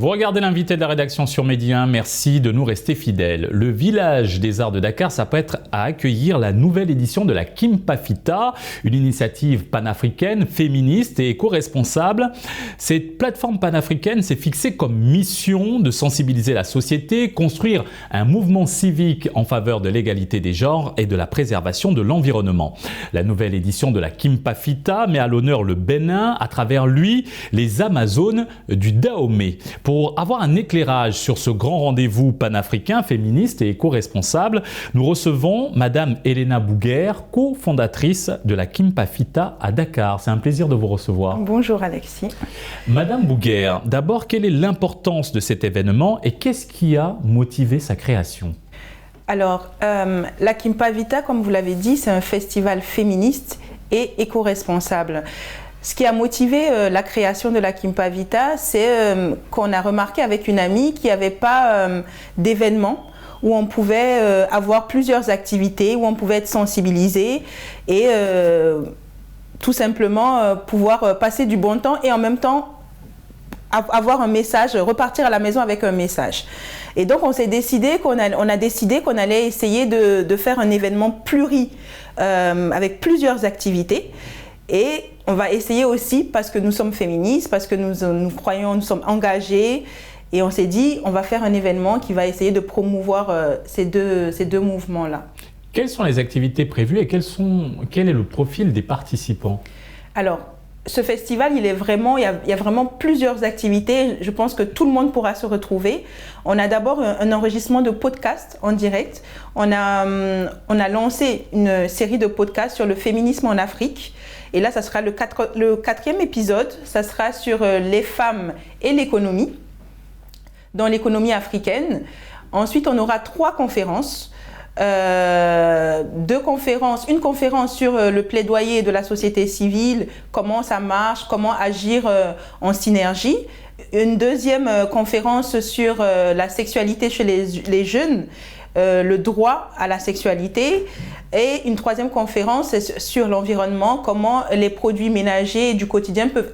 Vous regardez l'invité de la rédaction sur Medi 1, merci de nous rester fidèles. Le village des arts de Dakar s'apprête à accueillir la nouvelle édition de la Kimpafita, une initiative panafricaine, féministe et éco-responsable. Cette plateforme panafricaine s'est fixée comme mission de sensibiliser la société, construire un mouvement civique en faveur de l'égalité des genres et de la préservation de l'environnement. La nouvelle édition de la Kimpafita met à l'honneur le Bénin, à travers lui les Amazones du Dahomey. Pour avoir un éclairage sur ce grand rendez-vous panafricain, féministe et éco-responsable, nous recevons Madame Elena Bouguer, cofondatrice de la Kimpafita à Dakar. C'est un plaisir de vous recevoir. Bonjour Alexis. Madame Bouguer, d'abord, quelle est l'importance de cet événement et qu'est-ce qui a motivé sa création ? Alors, la Kimpafita, comme vous l'avez dit, c'est un festival féministe et éco-responsable. Ce qui a motivé la création de la Kimpafita, c'est qu'on a remarqué avec une amie qu'il n'y avait pas d'événement où on pouvait avoir plusieurs activités, où on pouvait être sensibilisé et tout simplement pouvoir passer du bon temps et en même temps avoir un message, repartir à la maison avec un message. Et donc on a décidé qu'on allait essayer de faire un événement avec plusieurs activités. Et on va essayer aussi, parce que nous sommes féministes, parce que nous croyons, nous sommes engagés, et on s'est dit, on va faire un événement qui va essayer de promouvoir ces deux mouvements-là. Quelles sont les activités prévues et quel est le profil des participants ? Alors, ce festival, il y a vraiment plusieurs activités. Je pense que tout le monde pourra se retrouver. On a d'abord un enregistrement de podcast en direct. On a lancé une série de podcasts sur le féminisme en Afrique. Et là, ça sera le quatrième épisode. Ça sera sur les femmes et l'économie, dans l'économie africaine. Ensuite, on aura 3 conférences. Une conférence sur le plaidoyer de la société civile, comment ça marche, comment agir en synergie. Une deuxième conférence sur la sexualité chez les jeunes, le droit à la sexualité. Et une troisième conférence sur l'environnement, comment les produits ménagers du quotidien peuvent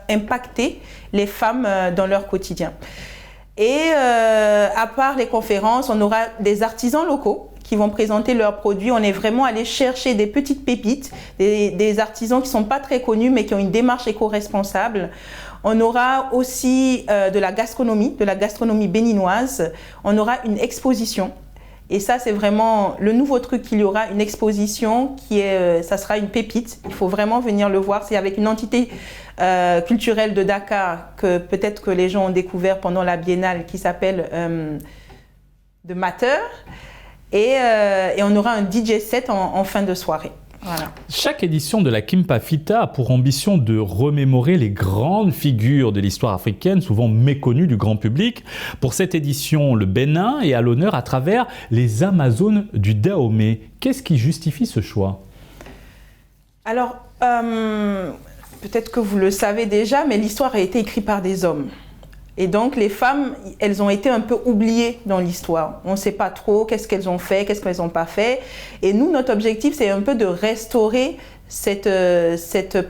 impacter les femmes dans leur quotidien. Et à part les conférences, on aura des artisans locaux qui vont présenter leurs produits. On est vraiment allé chercher des petites pépites, des artisans qui ne sont pas très connus mais qui ont une démarche éco-responsable. On aura aussi de la gastronomie béninoise. On aura une exposition. Et ça, c'est vraiment le nouveau truc qu'il y aura, une exposition ça sera une pépite. Il faut vraiment venir le voir. C'est avec une entité culturelle de Dakar que peut-être que les gens ont découvert pendant la biennale qui s'appelle The Matter. Et on aura un DJ set en fin de soirée. Voilà. Chaque édition de la Kimpafita a pour ambition de remémorer les grandes figures de l'histoire africaine, souvent méconnues du grand public. Pour cette édition, le Bénin est à l'honneur à travers les Amazones du Dahomey. Qu'est-ce qui justifie ce choix ? Alors, peut-être que vous le savez déjà, mais l'histoire a été écrite par des hommes. Et donc, les femmes, elles ont été un peu oubliées dans l'histoire. On ne sait pas trop qu'est-ce qu'elles ont fait, qu'est-ce qu'elles n'ont pas fait. Et nous, notre objectif, c'est un peu de restaurer cette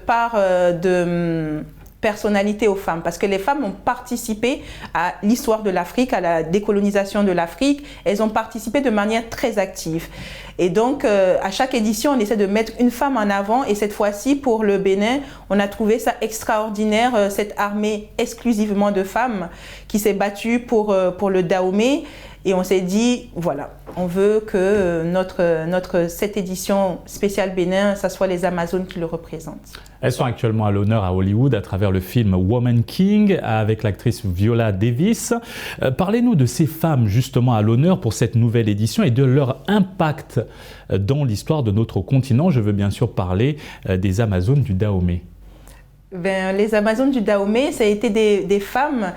part de personnalité aux femmes. Parce que les femmes ont participé à l'histoire de l'Afrique, à la décolonisation de l'Afrique. Elles ont participé de manière très active. Et donc, à chaque édition, on essaie de mettre une femme en avant. Et cette fois-ci, pour le Bénin, on a trouvé ça extraordinaire, cette armée exclusivement de femmes qui s'est battue pour le Dahomey. Et on s'est dit, voilà, on veut que cette édition spéciale Bénin, ça soit les Amazones qui le représentent. Elles sont actuellement à l'honneur à Hollywood à travers le film Woman King avec l'actrice Viola Davis. Parlez-nous de ces femmes justement à l'honneur pour cette nouvelle édition et de leur impact dans l'histoire de notre continent. Je veux bien sûr parler des Amazones du Dahomey. Les Amazones du Dahomey, ça a été des femmes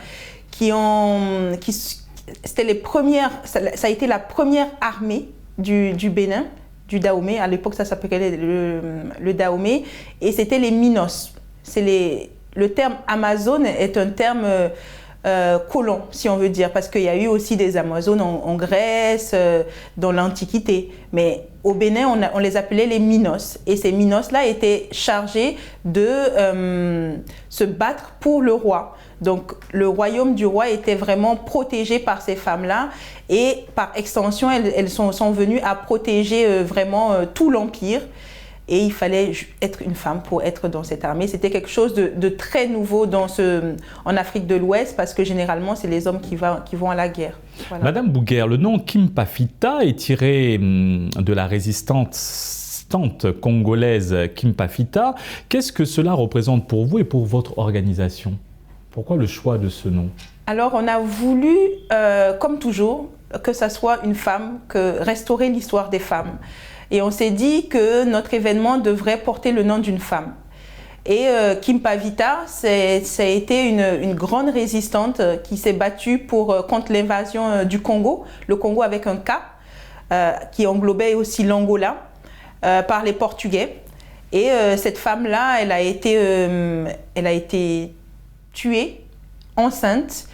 ça a été la première armée du Bénin, du Dahomey. À l'époque, ça s'appelait le Dahomey. Et c'était les Minos. Le terme Amazone est un terme colons, si on veut dire, parce qu'il y a eu aussi des Amazones en Grèce, dans l'Antiquité. Mais au Bénin, on les appelait les Minos. Et ces Minos-là étaient chargés de se battre pour le roi. Donc, le royaume du roi était vraiment protégé par ces femmes-là. Et par extension, elles sont venues à protéger vraiment tout l'Empire. Et il fallait être une femme pour être dans cette armée. C'était quelque chose de très nouveau en Afrique de l'Ouest, parce que généralement, c'est les hommes qui vont à la guerre. Voilà. Madame Bouguer, le nom Kimpafita est tiré de la résistante congolaise Kimpafita. Qu'est-ce que cela représente pour vous et pour votre organisation? Pourquoi le choix de ce nom? Alors, on a voulu, comme toujours, que ça soit une femme, restaurer l'histoire des femmes. Et on s'est dit que notre événement devrait porter le nom d'une femme. Et Kimpavita, ça a été une grande résistante qui s'est battue contre l'invasion du Congo, le Congo avec un K, qui englobait aussi l'Angola, par les Portugais. Et cette femme-là, elle a été tuée, enceinte,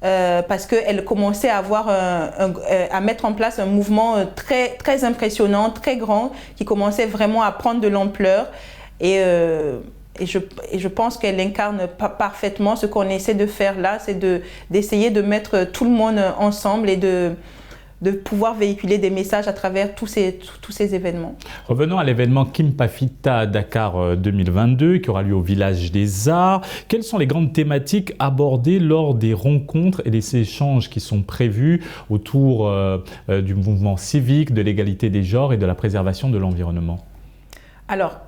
parce qu'elle commençait à mettre en place un mouvement très, très impressionnant, très grand, qui commençait vraiment à prendre de l'ampleur. Et je pense qu'elle incarne parfaitement ce qu'on essaie de faire là, c'est d'essayer de mettre tout le monde ensemble et de pouvoir véhiculer des messages à travers tous ces événements. Revenons à l'événement Kimpafita Dakar 2022 qui aura lieu au Village des Arts. Quelles sont les grandes thématiques abordées lors des rencontres et des échanges qui sont prévus autour du mouvement civique, de l'égalité des genres et de la préservation de l'environnement? Alors,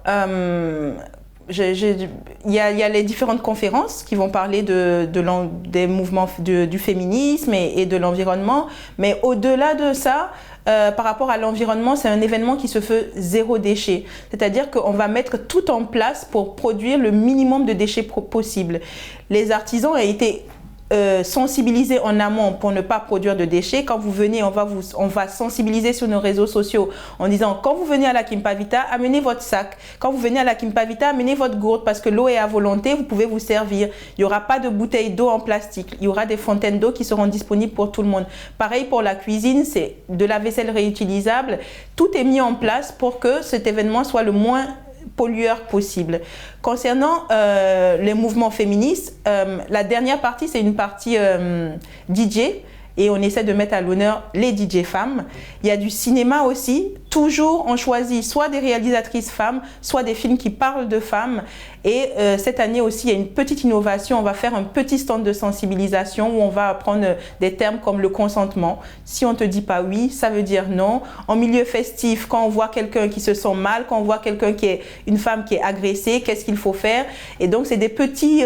il y a les différentes conférences qui vont parler des mouvements du féminisme et de l'environnement, mais au-delà de ça, par rapport à l'environnement, c'est un événement qui se fait zéro déchet. C'est-à-dire qu'on va mettre tout en place pour produire le minimum de déchets possible. Les artisans ont été sensibiliser en amont pour ne pas produire de déchets. Quand vous venez, on va sensibiliser sur nos réseaux sociaux en disant, quand vous venez à la Kimpavita, amenez votre sac. Quand vous venez à la Kimpavita, amenez votre gourde parce que l'eau est à volonté, vous pouvez vous servir. Il n'y aura pas de bouteilles d'eau en plastique. Il y aura des fontaines d'eau qui seront disponibles pour tout le monde. Pareil pour la cuisine, c'est de la vaisselle réutilisable. Tout est mis en place pour que cet événement soit le moins pollueur possible. Concernant les mouvements féministes, la dernière partie, c'est une partie DJ, et on essaie de mettre à l'honneur les DJ femmes. Il y a du cinéma aussi. Toujours, on choisit soit des réalisatrices femmes, soit des films qui parlent de femmes. Et cette année aussi, il y a une petite innovation. On va faire un petit stand de sensibilisation où on va apprendre des termes comme le consentement. Si on ne te dit pas oui, ça veut dire non. En milieu festif, quand on voit quelqu'un qui se sent mal, quand on voit une femme qui est agressée, qu'est-ce qu'il faut faire? Et donc, c'est des petits,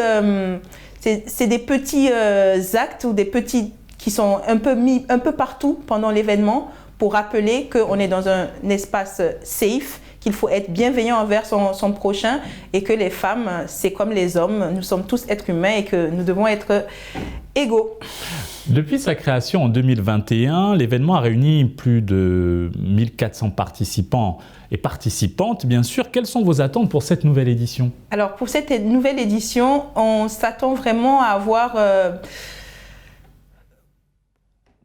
actes ou des petits qui sont un peu mis un peu partout pendant l'événement pour rappeler qu'on est dans un espace safe, qu'il faut être bienveillant envers son prochain et que les femmes, c'est comme les hommes, nous sommes tous êtres humains et que nous devons être égaux. Depuis sa création en 2021, l'événement a réuni plus de 1400 participants et participantes, bien sûr. Quelles sont vos attentes pour cette nouvelle édition? Alors, pour cette nouvelle édition, on s'attend vraiment à avoir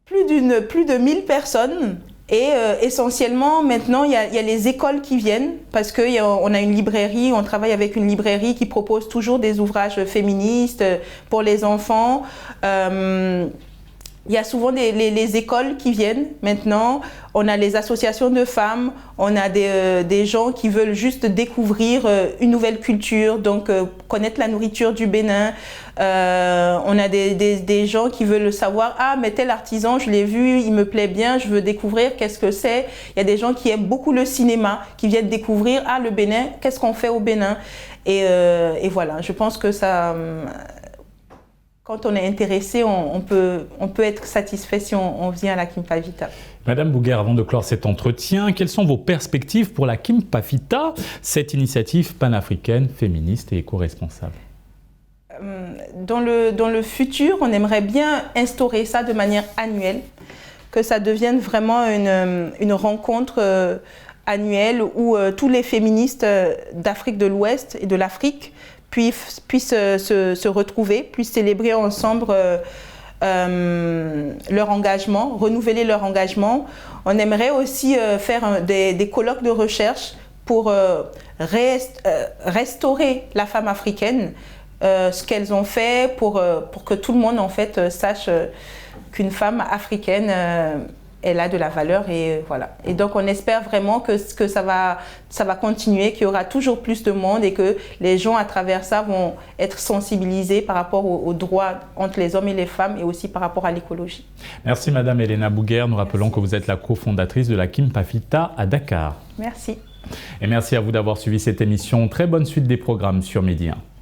plus de 1000 personnes. Et essentiellement, maintenant, il y a les écoles qui viennent parce qu'on a une librairie, on travaille avec une librairie qui propose toujours des ouvrages féministes pour les enfants. Il y a souvent les écoles qui viennent maintenant, on a les associations de femmes, on a des gens qui veulent juste découvrir une nouvelle culture, donc connaître la nourriture du Bénin. On a des gens qui veulent savoir, ah mais tel artisan, je l'ai vu, il me plaît bien, je veux découvrir qu'est-ce que c'est. Il y a des gens qui aiment beaucoup le cinéma, qui viennent découvrir, ah le Bénin, qu'est-ce qu'on fait au Bénin. Et voilà, je pense que ça... Quand on est intéressé, on peut être satisfait si on vient à la Kimpavita. Madame Bouguer, avant de clore cet entretien, quelles sont vos perspectives pour la Kimpavita, cette initiative panafricaine, féministe et éco-responsable? Dans le futur, on aimerait bien instaurer ça de manière annuelle, que ça devienne vraiment une rencontre annuelle où tous les féministes d'Afrique de l'Ouest et de l'Afrique puissent se retrouver, puissent célébrer ensemble leur engagement, renouveler leur engagement. On aimerait aussi faire des colloques de recherche pour restaurer la femme africaine, ce qu'elles ont fait pour que tout le monde en fait sache qu'une femme africaine elle a de la valeur et voilà. Et donc on espère vraiment que ça va continuer, qu'il y aura toujours plus de monde et que les gens à travers ça vont être sensibilisés par rapport aux droits entre les hommes et les femmes et aussi par rapport à l'écologie. Merci Madame Elena Bouguer. Nous rappelons que vous êtes la cofondatrice de la Kimpafita à Dakar. Merci. Et merci à vous d'avoir suivi cette émission. Très bonne suite des programmes sur Medi 1.